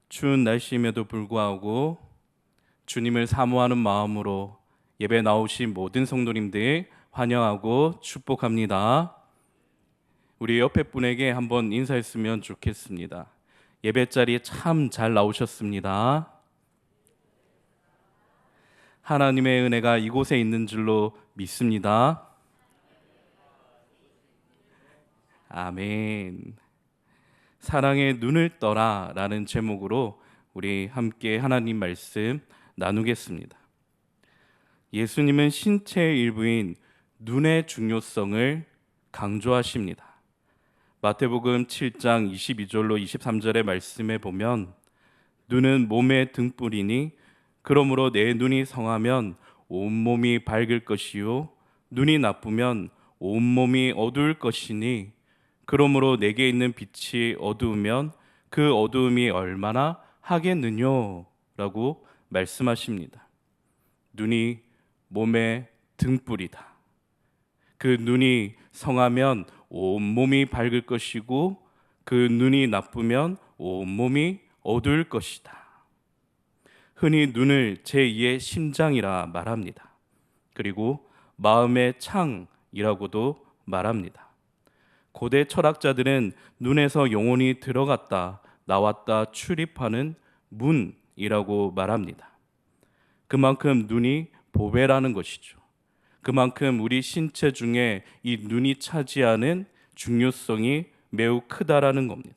추운 날씨임에도 불구하고 주님을 사모하는 마음으로 예배 나오신 모든 성도님들 환영하고 축복합니다. 우리 옆에 분에게 한번 인사했으면 좋겠습니다. 예배 자리에 참 잘 나오셨습니다. 하나님의 은혜가 이곳에 있는 줄로 믿습니다. 아멘. 사랑의 눈을 떠라 라는 제목으로 우리 함께 하나님 말씀 나누겠습니다. 예수님은 신체의 일부인 눈의 중요성을 강조하십니다. 마태복음 7장 22절로 23절의 말씀에 보면 눈은 몸의 등불이니 그러므로 내 눈이 성하면 온몸이 밝을 것이요 눈이 나쁘면 온몸이 어두울 것이니 그러므로 내게 있는 빛이 어두우면 그 어두움이 얼마나 하겠느뇨 라고 말씀하십니다. 눈이 몸의 등불이다. 그 눈이 성하면 온몸이 밝을 것이고 그 눈이 나쁘면 온몸이 어두울 것이다. 흔히 눈을 제2의 심장이라 말합니다. 그리고 마음의 창이라고도 말합니다. 고대 철학자들은 눈에서 영혼이 들어갔다 나왔다 출입하는 문이라고 말합니다. 그만큼 눈이 보배라는 것이죠. 그만큼 우리 신체 중에 이 눈이 차지하는 중요성이 매우 크다라는 겁니다.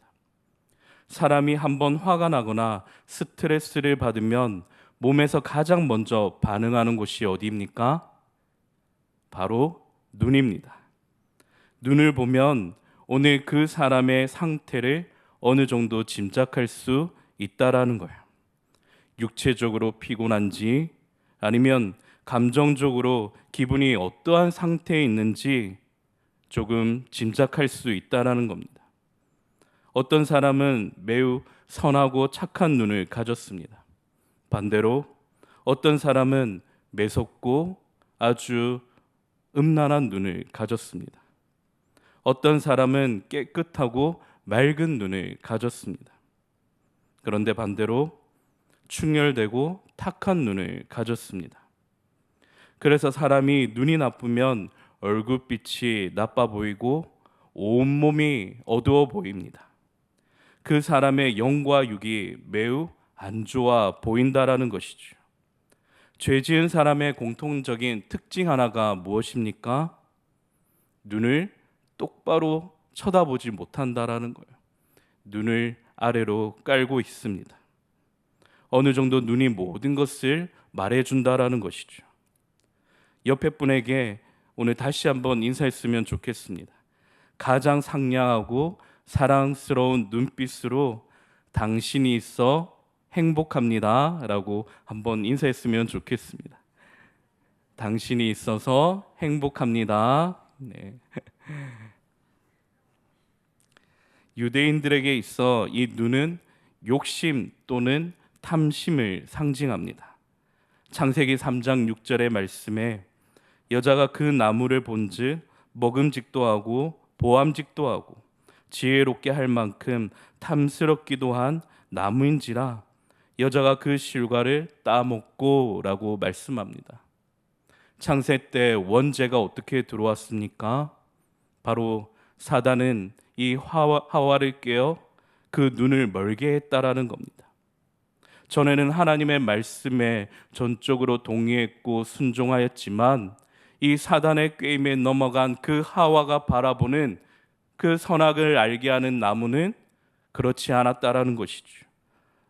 사람이 한번 화가 나거나 스트레스를 받으면 몸에서 가장 먼저 반응하는 곳이 어디입니까? 바로 눈입니다. 눈을 보면 오늘 그 사람의 상태를 어느 정도 짐작할 수 있다라는 거예요. 육체적으로 피곤한지 아니면 감정적으로 기분이 어떠한 상태에 있는지 조금 짐작할 수 있다라는 겁니다. 어떤 사람은 매우 선하고 착한 눈을 가졌습니다. 반대로 어떤 사람은 매섭고 아주 음란한 눈을 가졌습니다. 어떤 사람은 깨끗하고 맑은 눈을 가졌습니다. 그런데 반대로 충혈되고 탁한 눈을 가졌습니다. 그래서 사람이 눈이 나쁘면 얼굴빛이 나빠 보이고 온몸이 어두워 보입니다. 그 사람의 영과 육이 매우 안 좋아 보인다라는 것이죠. 죄 지은 사람의 공통적인 특징 하나가 무엇입니까? 눈을 똑바로 쳐다보지 못한다라는 거예요. 눈을 아래로 깔고 있습니다. 어느 정도 눈이 모든 것을 말해준다라는 것이죠. 옆에 분에게 오늘 다시 한번 인사했으면 좋겠습니다. 가장 상냥하고 사랑스러운 눈빛으로 당신이 있어 행복합니다 라고 한번 인사했으면 좋겠습니다. 당신이 있어서 행복합니다. 네. 유대인들에게 있어 이 눈은 욕심 또는 탐심을 상징합니다. 창세기 3장 6절의 말씀에 여자가 그 나무를 본즉 먹음직도 하고 보암직도 하고 지혜롭게 할 만큼 탐스럽기도 한 나무인지라 여자가 그 실과를 따먹고 라고 말씀합니다. 창세 때 원죄가 어떻게 들어왔습니까? 바로 사단은 이 하와를 깨어 그 눈을 멀게 했다라는 겁니다. 전에는 하나님의 말씀에 전적으로 동의했고 순종하였지만 이 사단의 꾀임에 넘어간 그 하와가 바라보는 그 선악을 알게 하는 나무는 그렇지 않았다라는 것이죠.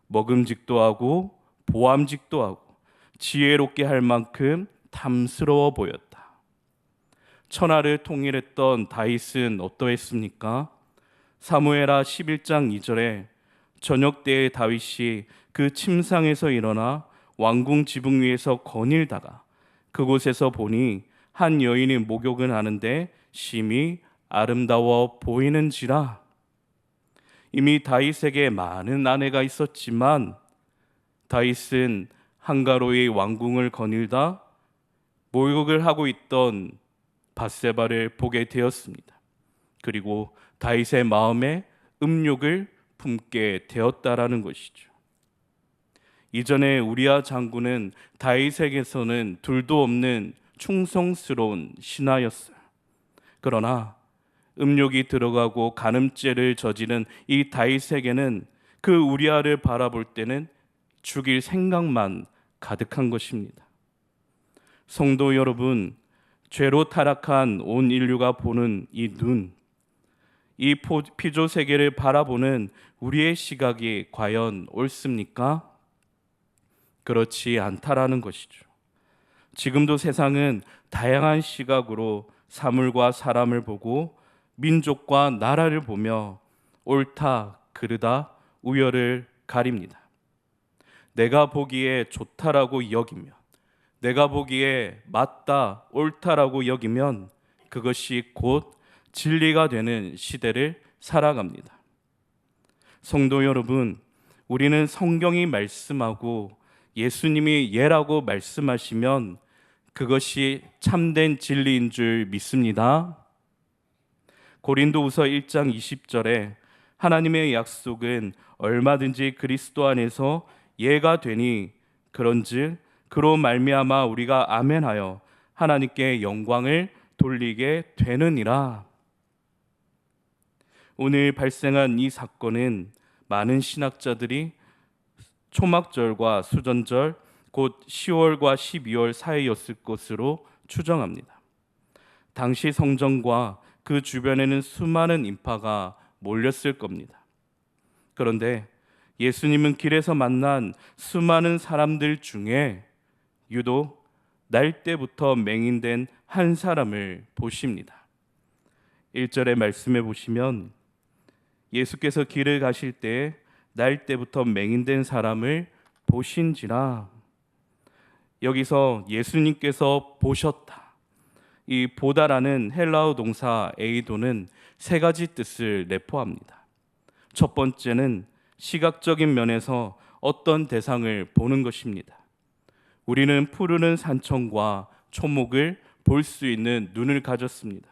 먹음직도 하고 보암직도 하고 지혜롭게 할 만큼 탐스러워 보였다. 천하를 통일했던 다윗은 어떠했습니까? 사무엘하 11장 2절에 저녁 때에 다윗이 그 침상에서 일어나 왕궁 지붕 위에서 거닐다가 그곳에서 보니 한 여인이 목욕을 하는데 심히 아름다워 보이는지라. 이미 다윗에게 많은 아내가 있었지만 다윗은 한가로이 왕궁을 거닐다 모욕을 하고 있던 밧세바를 보게 되었습니다. 그리고 다윗의 마음에 음욕을 품게 되었다라는 것이죠. 이전에 우리아 장군은 다윗에게서는 둘도 없는 충성스러운 신하였어요. 그러나 음욕이 들어가고 간음죄를 저지른 이 다윗에게는 그 우리아를 바라볼 때는 죽일 생각만 가득한 것입니다. 성도 여러분, 죄로 타락한 온 인류가 보는 이 눈, 이 피조 세계를 바라보는 우리의 시각이 과연 옳습니까? 그렇지 않다라는 것이죠. 지금도 세상은 다양한 시각으로 사물과 사람을 보고 민족과 나라를 보며 옳다, 그르다, 우열을 가립니다. 내가 보기에 좋다라고 여기면, 내가 보기에 맞다, 옳다라고 여기면 그것이 곧 진리가 되는 시대를 살아갑니다. 성도 여러분, 우리는 성경이 말씀하고 예수님이 예라고 말씀하시면 그것이 참된 진리인 줄 믿습니다. 고린도후서 1장 20절에 하나님의 약속은 얼마든지 그리스도 안에서 예가 되니 그런즉 그로 말미암아 우리가 아멘하여 하나님께 영광을 돌리게 되느니라. 오늘 발생한 이 사건은 많은 신학자들이 초막절과 수전절 곧 10월과 12월 사이였을 것으로 추정합니다. 당시 성전과 그 주변에는 수많은 인파가 몰렸을 겁니다. 그런데 예수님은 길에서 만난 수많은 사람들 중에 유독 날 때부터 맹인된 한 사람을 보십니다. 1절의 말씀해 보시면 예수께서 길을 가실 때 날 때부터 맹인된 사람을 보신지라. 여기서 예수님께서 보셨다. 이 보다라는 헬라어 동사 에이도는 세 가지 뜻을 내포합니다. 첫 번째는 시각적인 면에서 어떤 대상을 보는 것입니다. 우리는 푸르른 산천과 초목을 볼 수 있는 눈을 가졌습니다.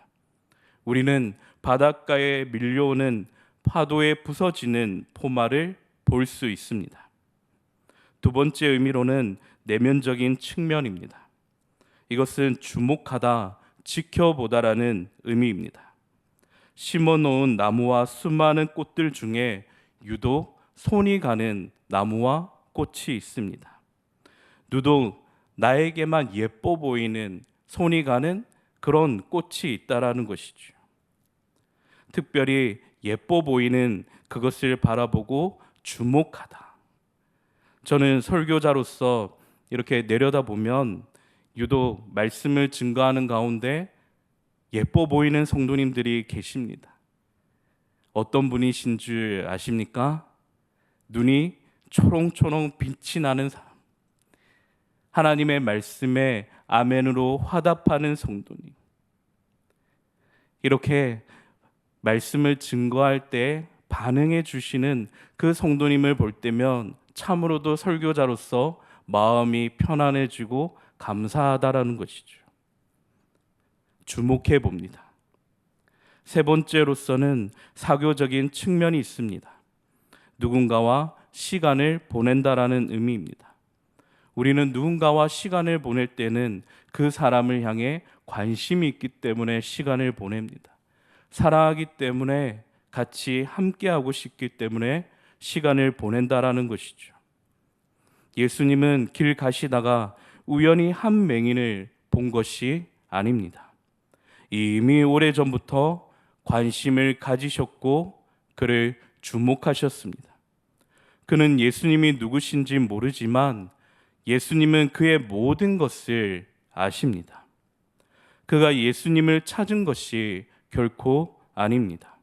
우리는 바닷가에 밀려오는 파도에 부서지는 포마를 볼 수 있습니다. 두 번째 의미로는 내면적인 측면입니다. 이것은 주목하다, 지켜보다라는 의미입니다. 심어놓은 나무와 수많은 꽃들 중에 유독 손이 가는 나무와 꽃이 있습니다. 유독 나에게만 예뻐 보이는 손이 가는 그런 꽃이 있다라는 것이죠. 특별히 예뻐 보이는 그것을 바라보고 주목하다. 저는 설교자로서 이렇게 내려다보면 유독 말씀을 증거하는 가운데 예뻐 보이는 성도님들이 계십니다. 어떤 분이신 줄 아십니까? 눈이 초롱초롱 빛이 나는 사람, 하나님의 말씀에 아멘으로 화답하는 성도님. 이렇게 말씀을 증거할 때 반응해 주시는 그 성도님을 볼 때면 참으로도 설교자로서 마음이 편안해지고 감사하다라는 것이죠. 주목해 봅니다. 세 번째로서는 사교적인 측면이 있습니다. 누군가와 시간을 보낸다라는 의미입니다. 우리는 누군가와 시간을 보낼 때는 그 사람을 향해 관심이 있기 때문에 시간을 보냅니다. 사랑하기 때문에 같이 함께하고 싶기 때문에 시간을 보낸다라는 것이죠. 예수님은 길 가시다가 우연히 한 맹인을 본 것이 아닙니다. 이미 오래전부터 관심을 가지셨고 그를 주목하셨습니다. 그는 예수님이 누구신지 모르지만 예수님은 그의 모든 것을 아십니다. 그가 예수님을 찾은 것이 결코 아닙니다.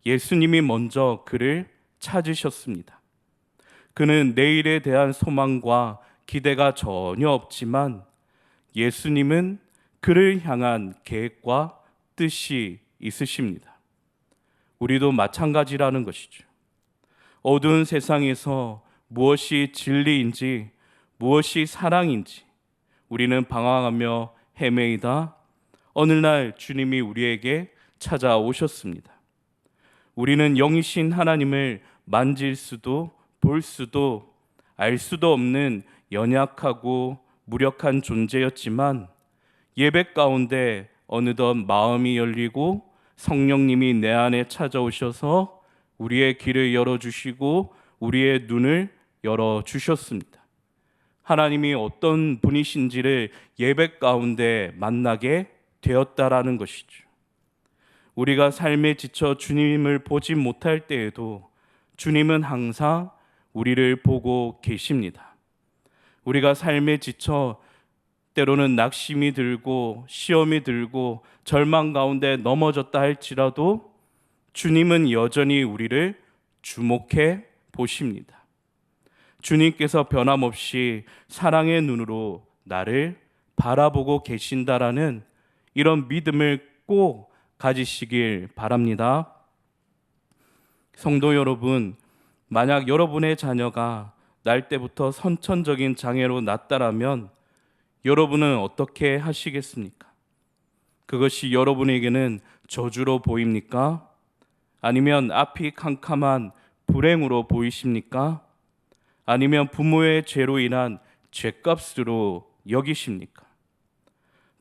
예수님이 먼저 그를 찾으셨습니다. 그는 내일에 대한 소망과 기대가 전혀 없지만 예수님은 그를 향한 계획과 뜻이 있으십니다. 우리도 마찬가지라는 것이죠. 어두운 세상에서 무엇이 진리인지 무엇이 사랑인지 우리는 방황하며 헤매이다 어느 날 주님이 우리에게 찾아오셨습니다. 우리는 영이신 하나님을 만질 수도 볼 수도 알 수도 없는 연약하고 무력한 존재였지만 예배 가운데 어느덧 마음이 열리고 성령님이 내 안에 찾아오셔서 우리의 길을 열어주시고 우리의 눈을 열어주셨습니다. 하나님이 어떤 분이신지를 예배 가운데 만나게 되었다라는 것이죠. 우리가 삶에 지쳐 주님을 보지 못할 때에도 주님은 항상 우리를 보고 계십니다. 우리가 삶에 지쳐 때로는 낙심이 들고 시험이 들고 절망 가운데 넘어졌다 할지라도 주님은 여전히 우리를 주목해 보십니다. 주님께서 변함없이 사랑의 눈으로 나를 바라보고 계신다라는 이런 믿음을 꼭 가지시길 바랍니다. 성도 여러분, 만약 여러분의 자녀가 날 때부터 선천적인 장애로 났다라면 여러분은 어떻게 하시겠습니까? 그것이 여러분에게는 저주로 보입니까? 아니면 앞이 캄캄한 불행으로 보이십니까? 아니면 부모의 죄로 인한 죄값으로 여기십니까?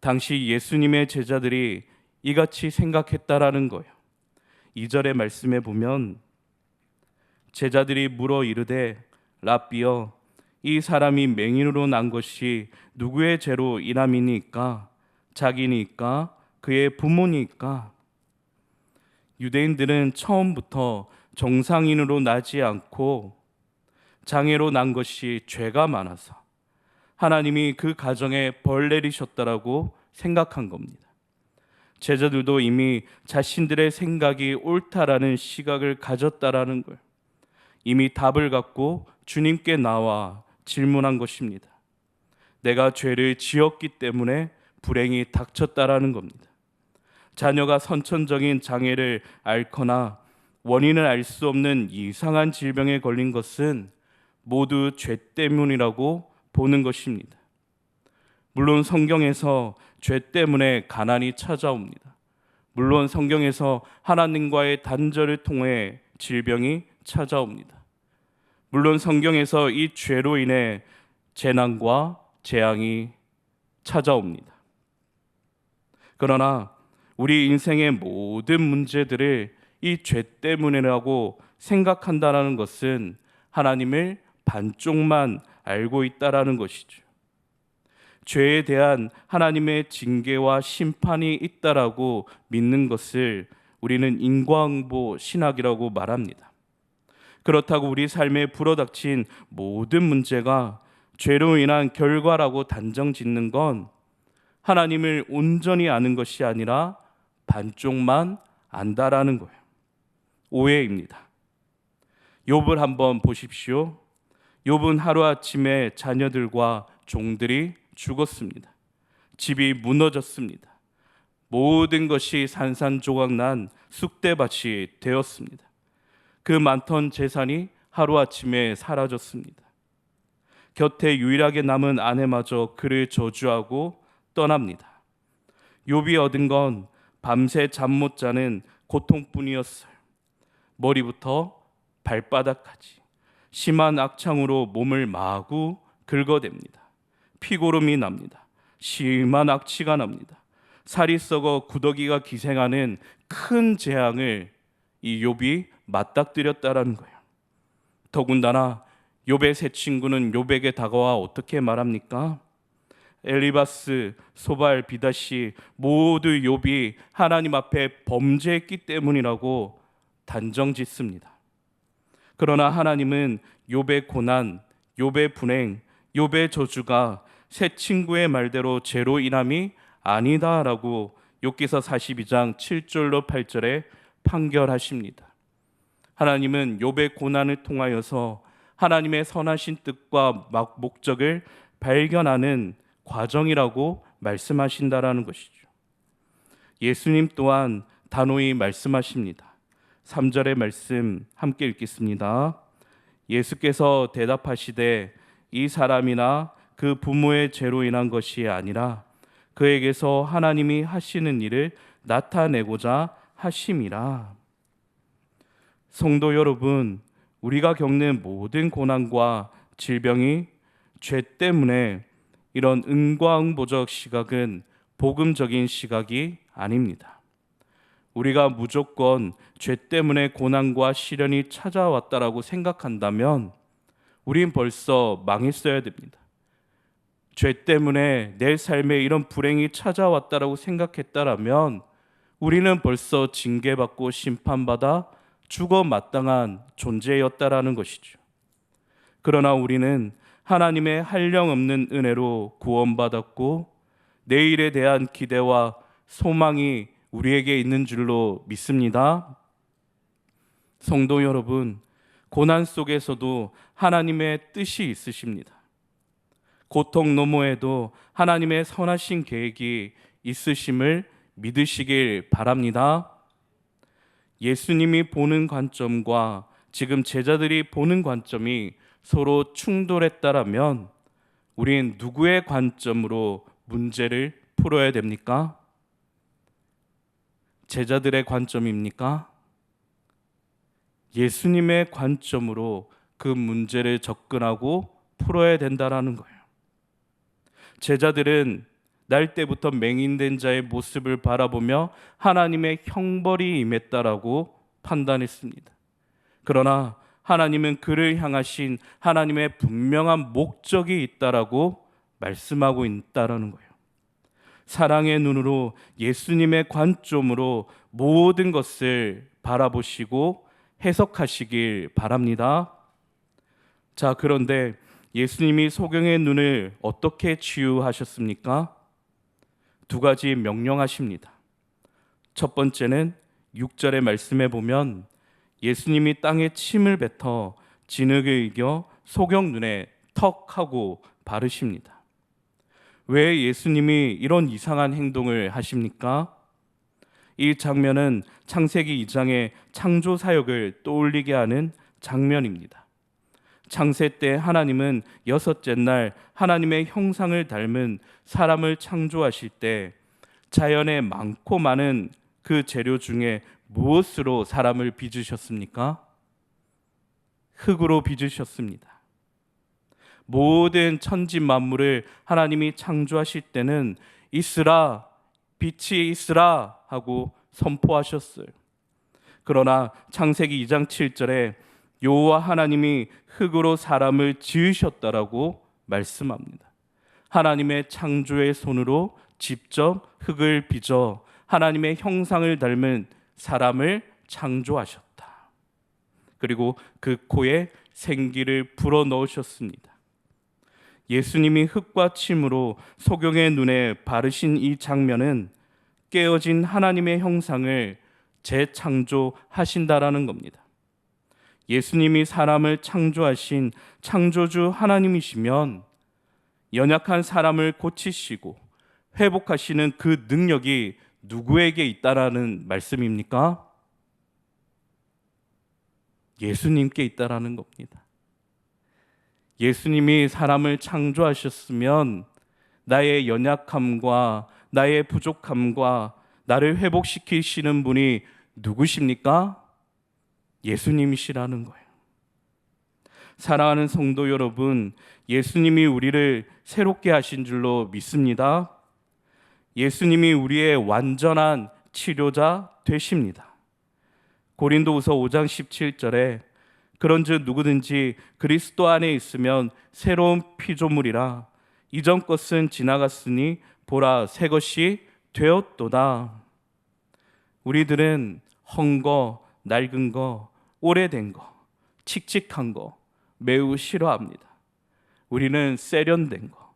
당시 예수님의 제자들이 이같이 생각했다라는 거예요. 2절의 말씀에 보면 제자들이 물어 이르되 랍비여 이 사람이 맹인으로 난 것이 누구의 죄로 인함이니까? 자기니까? 그의 부모니까? 유대인들은 처음부터 정상인으로 나지 않고 장애로 난 것이 죄가 많아서 하나님이 그 가정에 벌 내리셨다라고 생각한 겁니다. 제자들도 이미 자신들의 생각이 옳다라는 시각을 가졌다라는 걸 이미 답을 갖고 주님께 나와 질문한 것입니다. 내가 죄를 지었기 때문에 불행이 닥쳤다라는 겁니다. 자녀가 선천적인 장애를 앓거나 원인을 알 수 없는 이상한 질병에 걸린 것은 모두 죄 때문이라고 보는 것입니다. 물론 성경에서 죄 때문에 가난이 찾아옵니다. 물론 성경에서 하나님과의 단절을 통해 질병이 찾아옵니다. 물론 성경에서 이 죄로 인해 재난과 재앙이 찾아옵니다. 그러나 우리 인생의 모든 문제들을 이 죄 때문이라고 생각한다는 것은 하나님을 반쪽만 알고 있다라는 것이죠. 죄에 대한 하나님의 징계와 심판이 있다라고 믿는 것을 우리는 인과응보 신학이라고 말합니다. 그렇다고 우리 삶에 불어닥친 모든 문제가 죄로 인한 결과라고 단정 짓는 건 하나님을 온전히 아는 것이 아니라 반쪽만 안다라는 거예요. 오해입니다. 욥을 한번 보십시오. 욥은 하루아침에 자녀들과 종들이 죽었습니다. 집이 무너졌습니다. 모든 것이 산산조각 난 쑥대밭이 되었습니다. 그 많던 재산이 하루아침에 사라졌습니다. 곁에 유일하게 남은 아내마저 그를 저주하고 떠납니다. 욥이 얻은 건 밤새 잠 못 자는 고통뿐이었어요. 머리부터 발바닥까지 심한 악창으로 몸을 마구 긁어댑니다. 피고름이 납니다. 심한 악취가 납니다. 살이 썩어 구더기가 기생하는 큰 재앙을 이 욥이 맞닥뜨렸다라는 거예요. 더군다나 욥의 세 친구는 욥에게 다가와 어떻게 말합니까? 엘리바스, 소발, 비다시 모두 욥이 하나님 앞에 범죄했기 때문이라고 단정짓습니다. 그러나 하나님은 욥의 고난, 욥의 불행, 욥의 저주가 세 친구의 말대로 죄로 인함이 아니다라고 욥기서 42장 7절로 8절에 판결하십니다. 하나님은 욥의 고난을 통하여서 하나님의 선하신 뜻과 목적을 발견하는 과정이라고 말씀하신다라는 것이죠. 예수님 또한 단호히 말씀하십니다. 3절의 말씀 함께 읽겠습니다. 예수께서 대답하시되 이 사람이나 그 부모의 죄로 인한 것이 아니라 그에게서 하나님이 하시는 일을 나타내고자 하심이라. 성도 여러분, 우리가 겪는 모든 고난과 질병이 죄 때문에 이런 응과응보적 시각은 복음적인 시각이 아닙니다. 우리가 무조건 죄 때문에 고난과 시련이 찾아왔다라고 생각한다면 우린 벌써 망했어야 됩니다. 죄 때문에 내 삶에 이런 불행이 찾아왔다라고 생각했다라면 우리는 벌써 징계받고 심판받아 죽어 마땅한 존재였다라는 것이죠. 그러나 우리는 하나님의 한량없는 은혜로 구원받았고 내일에 대한 기대와 소망이 우리에게 있는 줄로 믿습니다. 성도 여러분, 고난 속에서도 하나님의 뜻이 있으십니다. 고통 너머에도 하나님의 선하신 계획이 있으심을 믿으시길 바랍니다. 예수님이 보는 관점과 지금 제자들이 보는 관점이 서로 충돌했다라면 우린 누구의 관점으로 문제를 풀어야 됩니까? 제자들의 관점입니까? 예수님의 관점으로 그 문제를 접근하고 풀어야 된다라는 거예요. 제자들은 날 때부터 맹인된 자의 모습을 바라보며 하나님의 형벌이 임했다라고 판단했습니다. 그러나 하나님은 그를 향하신 하나님의 분명한 목적이 있다라고 말씀하고 있다라는 거예요. 사랑의 눈으로 예수님의 관점으로 모든 것을 바라보시고 해석하시길 바랍니다. 자, 그런데 예수님이 소경의 눈을 어떻게 치유하셨습니까? 두 가지 명령하십니다. 첫 번째는 6절의 말씀에 보면 예수님이 땅에 침을 뱉어 진흙을 이겨 소경 눈에 턱 하고 바르십니다. 왜 예수님이 이런 이상한 행동을 하십니까? 이 장면은 창세기 2장의 창조 사역을 떠올리게 하는 장면입니다. 창세 때 하나님은 여섯째 날 하나님의 형상을 닮은 사람을 창조하실 때 자연의 많고 많은 그 재료 중에 무엇으로 사람을 빚으셨습니까? 흙으로 빚으셨습니다. 모든 천지 만물을 하나님이 창조하실 때는 있으라, 빛이 있으라 하고 선포하셨어요. 그러나 창세기 2장 7절에 여호와 하나님이 흙으로 사람을 지으셨다라고 말씀합니다. 하나님의 창조의 손으로 직접 흙을 빚어 하나님의 형상을 닮은 사람을 창조하셨다. 그리고 그 코에 생기를 불어넣으셨습니다. 예수님이 흙과 침으로 소경의 눈에 바르신 이 장면은 깨어진 하나님의 형상을 재창조하신다라는 겁니다. 예수님이 사람을 창조하신 창조주 하나님이시면 연약한 사람을 고치시고 회복하시는 그 능력이 누구에게 있다라는 말씀입니까? 예수님께 있다라는 겁니다. 예수님이 사람을 창조하셨으면 나의 연약함과 나의 부족함과 나를 회복시키시는 분이 누구십니까? 예수님이시라는 거예요. 사랑하는 성도 여러분, 예수님이 우리를 새롭게 하신 줄로 믿습니다. 예수님이 우리의 완전한 치료자 되십니다. 고린도후서 5장 17절에 그런즉 누구든지 그리스도 안에 있으면 새로운 피조물이라 이전 것은 지나갔으니 보라 새 것이 되었도다. 우리들은 헝거, 낡은 거, 오래된 거, 칙칙한 거 매우 싫어합니다. 우리는 세련된 거,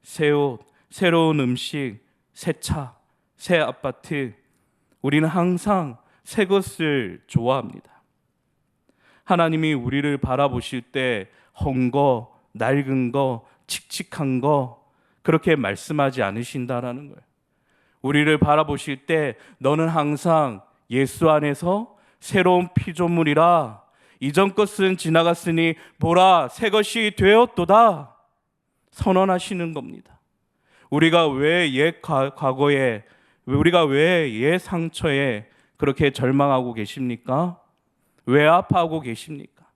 새 옷, 새로운 음식, 새 차, 새 아파트, 우리는 항상 새 것을 좋아합니다. 하나님이 우리를 바라보실 때 헝거, 낡은 거, 칙칙한 거 그렇게 말씀하지 않으신다라는 거예요. 우리를 바라보실 때 너는 항상 예수 안에서 새로운 피조물이라 이전 것은 지나갔으니 보라 새 것이 되었도다 선언하시는 겁니다. 우리가 왜 옛 과거에, 우리가 왜 옛 상처에 그렇게 절망하고 계십니까? 왜 아파하고 계십니까?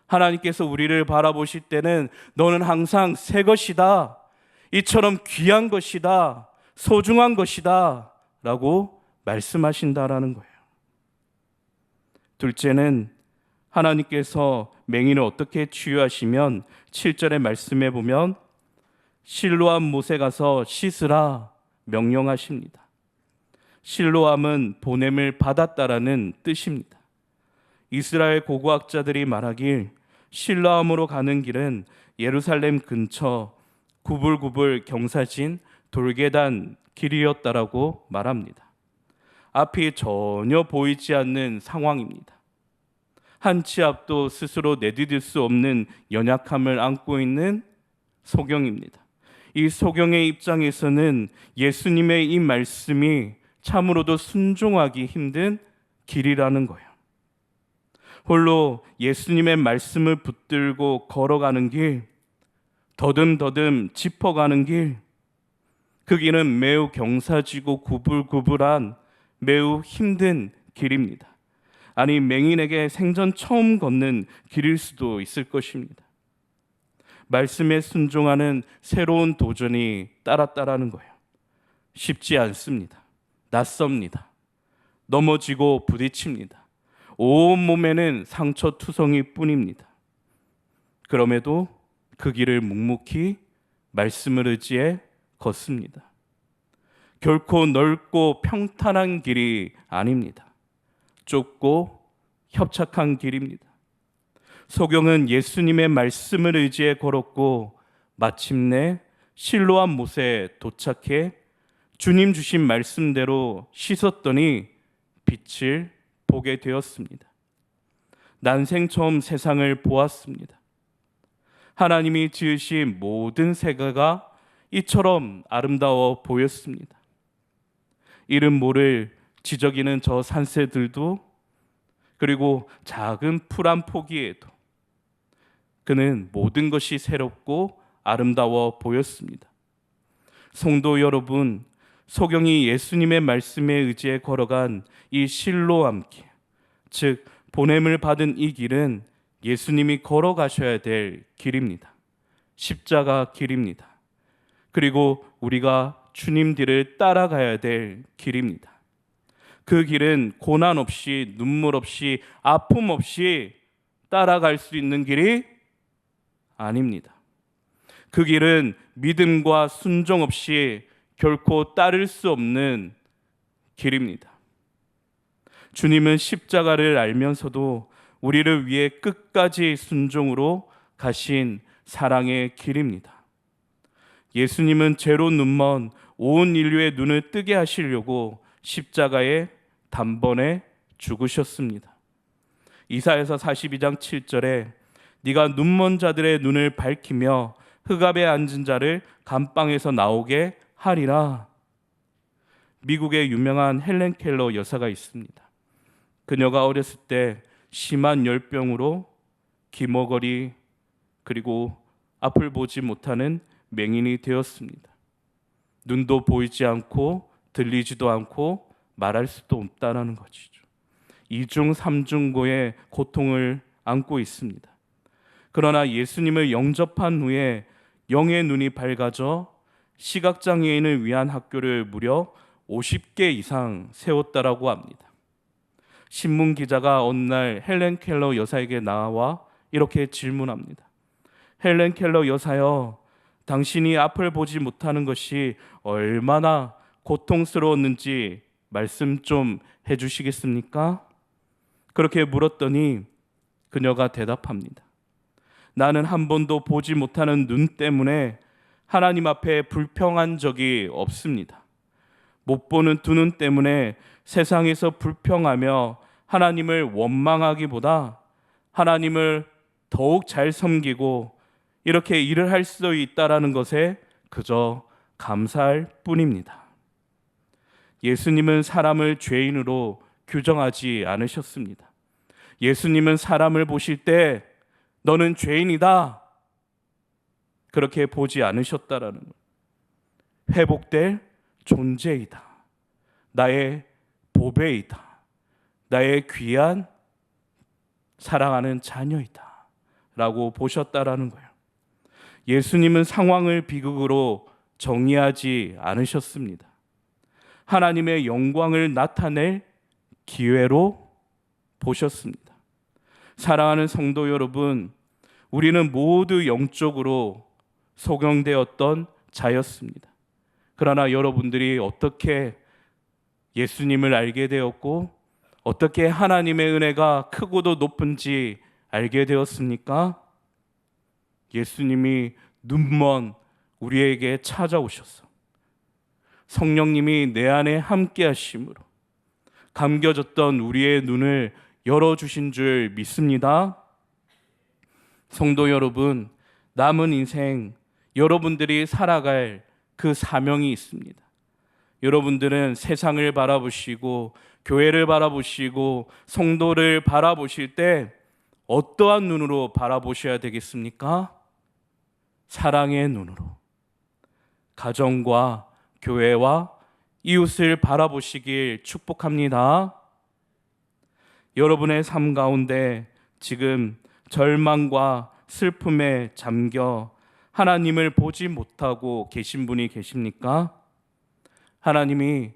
하나님께서 우리를 바라보실 때는 너는 항상 새 것이다, 이처럼 귀한 것이다, 소중한 것이다 라고 말씀하신다라는 거예요. 둘째는 하나님께서 맹인을 어떻게 치유하시면 7절의 말씀에 보면 실로암 못에 가서 씻으라 명령하십니다. 실로암은 보냄을 받았다라는 뜻입니다. 이스라엘 고고학자들이 말하길 실로암으로 가는 길은 예루살렘 근처 구불구불 경사진 돌계단 길이었다라고 말합니다. 앞이 전혀 보이지 않는 상황입니다. 한 치 앞도 스스로 내디딜 수 없는 연약함을 안고 있는 소경입니다. 이 소경의 입장에서는 예수님의 이 말씀이 참으로도 순종하기 힘든 길이라는 거예요. 홀로 예수님의 말씀을 붙들고 걸어가는 길, 더듬더듬 짚어가는 길, 그 길은 매우 경사지고 구불구불한 매우 힘든 길입니다. 아니, 맹인에게 생전 처음 걷는 길일 수도 있을 것입니다. 말씀에 순종하는 새로운 도전이 따랐다라는 거예요. 쉽지 않습니다. 낯섭니다. 넘어지고 부딪힙니다. 온몸에는 상처 투성이 뿐입니다. 그럼에도 그 길을 묵묵히 말씀을 의지해 걷습니다. 결코 넓고 평탄한 길이 아닙니다. 좁고 협착한 길입니다. 소경은 예수님의 말씀을 의지해 걸었고 마침내 실로암 못에 도착해 주님 주신 말씀대로 씻었더니 빛을 보게 되었습니다. 난생 처음 세상을 보았습니다. 하나님이 지으신 모든 세계가 이처럼 아름다워 보였습니다. 이름 모를 지저귀는 저 산새들도, 그리고 작은 풀 한 포기에도 그는 모든 것이 새롭고 아름다워 보였습니다. 성도 여러분, 소경이 예수님의 말씀에 의지해 걸어간 이 실로암 길, 즉 보냄을 받은 이 길은 예수님이 걸어가셔야 될 길입니다. 십자가 길입니다. 그리고 우리가 주님 뒤를 따라가야 될 길입니다. 그 길은 고난 없이, 눈물 없이, 아픔 없이 따라갈 수 있는 길이 아닙니다. 그 길은 믿음과 순종 없이 결코 따를 수 없는 길입니다. 주님은 십자가를 알면서도 우리를 위해 끝까지 순종으로 가신 사랑의 길입니다. 예수님은 죄로 눈먼 온 인류의 눈을 뜨게 하시려고 십자가에 단번에 죽으셨습니다. 이사야서 42장 7절에 네가 눈먼 자들의 눈을 밝히며 흑암에 앉은 자를 감방에서 나오게 하리라. 미국의 유명한 헬렌 켈러 여사가 있습니다. 그녀가 어렸을 때 심한 열병으로 기머거리, 그리고 앞을 보지 못하는 맹인이 되었습니다. 눈도 보이지 않고 들리지도 않고 말할 수도 없다는 것이죠. 2중 3중고의 고통을 안고 있습니다. 그러나 예수님을 영접한 후에 영의 눈이 밝아져 시각장애인을 위한 학교를 무려 50개 이상 세웠다라고 합니다. 신문 기자가 어느 날 헬렌 켈러 여사에게 나와 이렇게 질문합니다. 헬렌 켈러 여사여, 당신이 앞을 보지 못하는 것이 얼마나 고통스러웠는지 말씀 좀 해주시겠습니까? 그렇게 물었더니 그녀가 대답합니다. 나는 한 번도 보지 못하는 눈 때문에 하나님 앞에 불평한 적이 없습니다. 못 보는 두 눈 때문에 세상에서 불평하며 하나님을 원망하기보다 하나님을 더욱 잘 섬기고 이렇게 일을 할 수 있다라는 것에 그저 감사할 뿐입니다. 예수님은 사람을 죄인으로 규정하지 않으셨습니다. 예수님은 사람을 보실 때 너는 죄인이다, 그렇게 보지 않으셨다라는 거예요. 회복될 존재이다. 나의 보배이다. 나의 귀한 사랑하는 자녀이다. 라고 보셨다라는 거예요. 예수님은 상황을 비극으로 정의하지 않으셨습니다. 하나님의 영광을 나타낼 기회로 보셨습니다. 사랑하는 성도 여러분, 우리는 모두 영적으로 소경되었던 자였습니다. 그러나 여러분들이 어떻게 예수님을 알게 되었고 어떻게 하나님의 은혜가 크고도 높은지 알게 되었습니까? 예수님이 눈먼 우리에게 찾아오셔서 성령님이 내 안에 함께 하심으로 감겨졌던 우리의 눈을 열어주신 줄 믿습니다. 성도 여러분, 남은 인생 여러분들이 살아갈 그 사명이 있습니다. 여러분들은 세상을 바라보시고 교회를 바라보시고 성도를 바라보실 때 어떠한 눈으로 바라보셔야 되겠습니까? 사랑의 눈으로 가정과 교회와 이웃을 바라보시길 축복합니다. 여러분의 삶 가운데 지금 절망과 슬픔에 잠겨 하나님을 보지 못하고 계신 분이 계십니까? 하나님이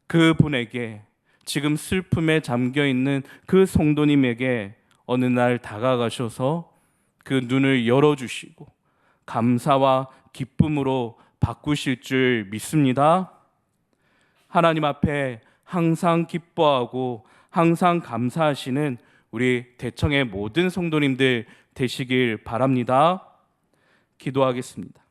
그 분에게 지금 슬픔에 잠겨 있는 그 성도님에게 어느 날 다가가셔서 그 눈을 열어주시고 감사와 기쁨으로 바꾸실 줄 믿습니다. 하나님 앞에 항상 기뻐하고 항상 감사하시는 우리 대청의 모든 성도님들 되시길 바랍니다. 기도하겠습니다.